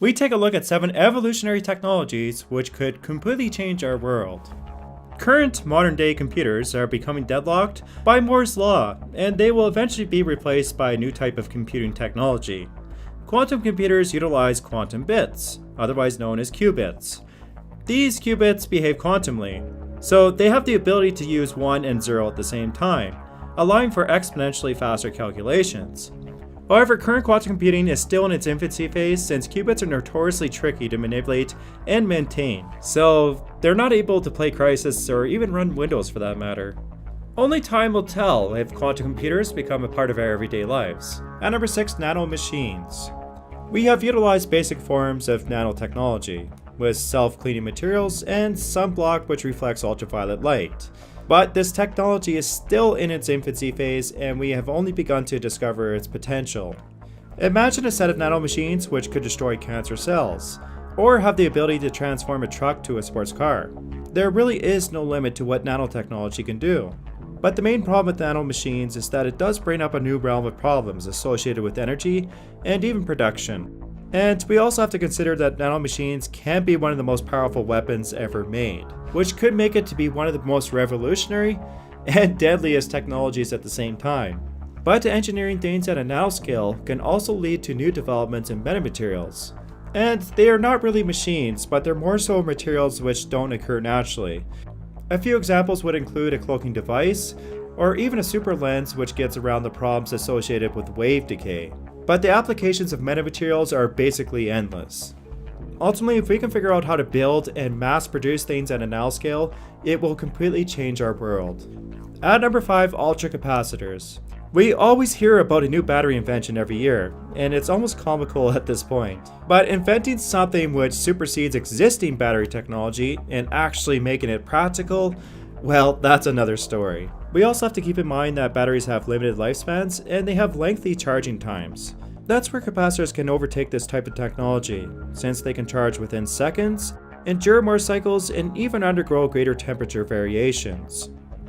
we take a look at 7 evolutionary technologies which could completely change our world. Current modern-day computers are becoming deadlocked by Moore's law, and they will eventually be replaced by a new type of computing technology. Quantum computers utilize quantum bits, otherwise known as qubits. These qubits behave quantumly, so they have the ability to use 1 and 0 at the same time, allowing for exponentially faster calculations. However, current quantum computing is still in its infancy phase since qubits are notoriously tricky to manipulate and maintain, so they're not able to play Crysis or even run Windows for that matter. Only time will tell if quantum computers become a part of our everyday lives. At number 6, nanomachines. We have utilized basic forms of nanotechnology, with self-cleaning materials and sunblock which reflects ultraviolet light. But this technology is still in its infancy phase and we have only begun to discover its potential. Imagine a set of nanomachines which could destroy cancer cells, or have the ability to transform a truck to a sports car. There really is no limit to what nanotechnology can do. But the main problem with nanomachines is that it does bring up a new realm of problems associated with energy and even production. And we also have to consider that nanomachines can be one of the most powerful weapons ever made, which could make it to be one of the most revolutionary and deadliest technologies at the same time. But engineering things at a nanoscale can also lead to new developments in metamaterials. And they are not really machines, but they're more so materials which don't occur naturally. A few examples would include a cloaking device, or even a super lens which gets around the problems associated with wave decay. But the applications of metamaterials are basically endless. Ultimately, if we can figure out how to build and mass produce things at a nanoscale, it will completely change our world. At number 5, ultracapacitors. We always hear about a new battery invention every year, and it's almost comical at this point. But inventing something which supersedes existing battery technology and actually making it practical, well, that's another story. We also have to keep in mind that batteries have limited lifespans and they have lengthy charging times. That's where capacitors can overtake this type of technology, since they can charge within seconds, endure more cycles, and even undergo greater temperature variations.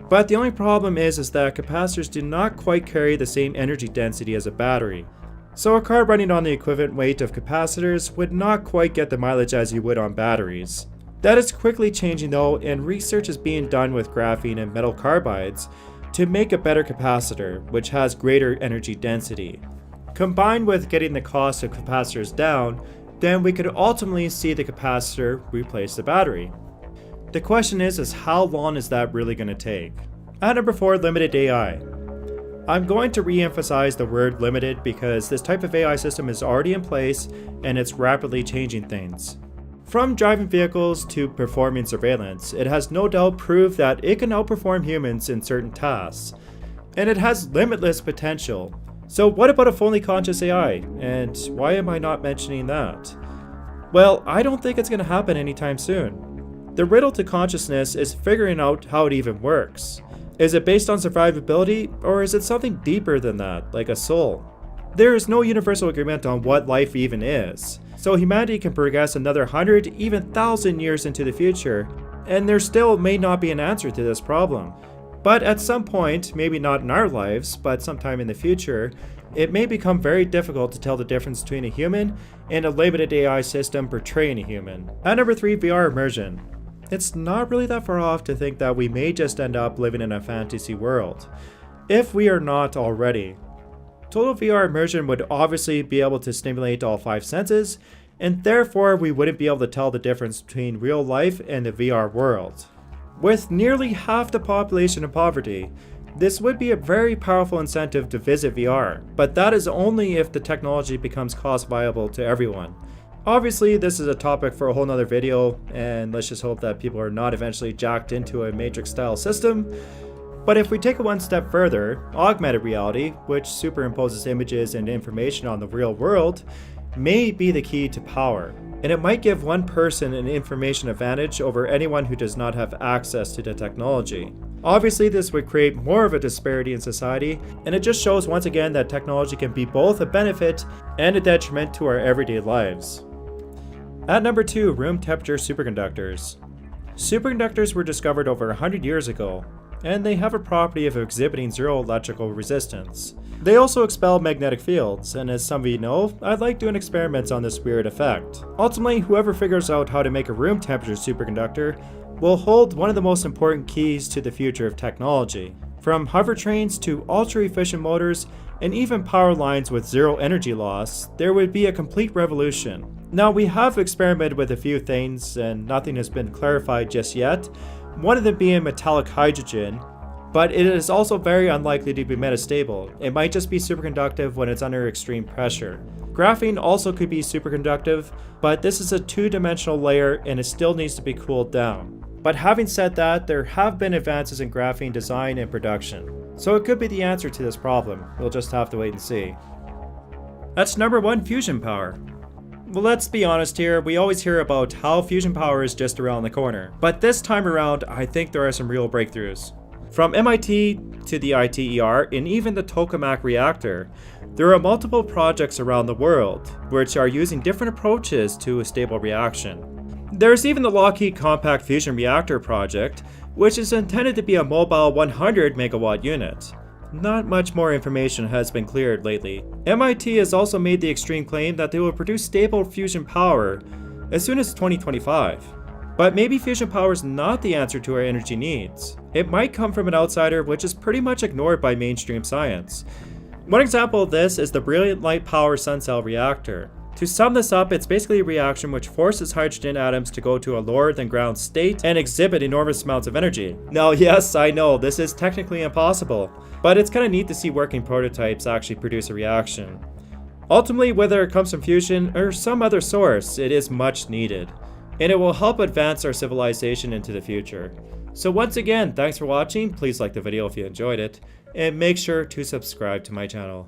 But the only problem is that capacitors do not quite carry the same energy density as a battery. So a car running on the equivalent weight of capacitors would not quite get the mileage as you would on batteries. That is quickly changing though, and research is being done with graphene and metal carbides to make a better capacitor, which has greater energy density. Combined with getting the cost of capacitors down, then we could ultimately see the capacitor replace the battery. The question is how long is that really going to take? At number 4, limited AI. I'm going to re-emphasize the word limited because this type of AI system is already in place and it's rapidly changing things. From driving vehicles to performing surveillance, it has no doubt proved that it can outperform humans in certain tasks. And it has limitless potential. So what about a fully conscious AI? And why am I not mentioning that? Well, I don't think it's going to happen anytime soon. The riddle to consciousness is figuring out how it even works. Is it based on survivability, or is it something deeper than that, like a soul? There is no universal agreement on what life even is. So humanity can progress another 100, even 1,000 years into the future, and there still may not be an answer to this problem. But at some point, maybe not in our lives, but sometime in the future, it may become very difficult to tell the difference between a human and a limited AI system portraying a human. At number 3, VR immersion. It's not really that far off to think that we may just end up living in a fantasy world, if we are not already. Total VR immersion would obviously be able to stimulate all 5 senses, and therefore we wouldn't be able to tell the difference between real life and the VR world. With nearly half the population in poverty, this would be a very powerful incentive to visit VR, but that is only if the technology becomes cost viable to everyone. Obviously, this is a topic for a whole nother video, and let's just hope that people are not eventually jacked into a Matrix-style system. But if we take it one step further, augmented reality, which superimposes images and information on the real world, may be the key to power. And it might give one person an information advantage over anyone who does not have access to the technology. Obviously, this would create more of a disparity in society, and it just shows once again that technology can be both a benefit and a detriment to our everyday lives. At number 2, room temperature superconductors. Superconductors were discovered over 100 years ago, and they have a property of exhibiting zero electrical resistance. They also expel magnetic fields, and as some of you know, I like doing experiments on this weird effect. Ultimately, whoever figures out how to make a room temperature superconductor will hold one of the most important keys to the future of technology. From hover trains to ultra-efficient motors, and even power lines with zero energy loss, there would be a complete revolution. Now, we have experimented with a few things and nothing has been clarified just yet, one of them being metallic hydrogen, but it is also very unlikely to be metastable. It might just be superconductive when it's under extreme pressure. Graphene also could be superconductive, but this is a two-dimensional layer and it still needs to be cooled down. But having said that, there have been advances in graphene design and production, so it could be the answer to this problem. We'll just have to wait and see. That's number 1, fusion power. Well, let's be honest here, we always hear about how fusion power is just around the corner, but this time around, I think there are some real breakthroughs. From MIT to the ITER and even the tokamak reactor, there are multiple projects around the world which are using different approaches to a stable reaction. There's even the Lockheed Compact Fusion Reactor project, which is intended to be a mobile 100 megawatt unit. Not much more information has been cleared lately. MIT has also made the extreme claim that they will produce stable fusion power as soon as 2025. But maybe fusion power is not the answer to our energy needs. It might come from an outsider, which is pretty much ignored by mainstream science. One example of this is the Brilliant Light Power Sun Cell Reactor. To sum this up, it's basically a reaction which forces hydrogen atoms to go to a lower than ground state and exhibit enormous amounts of energy. Now, yes, I know, this is technically impossible, but it's kind of neat to see working prototypes actually produce a reaction. Ultimately, whether it comes from fusion or some other source, it is much needed, and it will help advance our civilization into the future. So once again, thanks for watching, please like the video if you enjoyed it, and make sure to subscribe to my channel.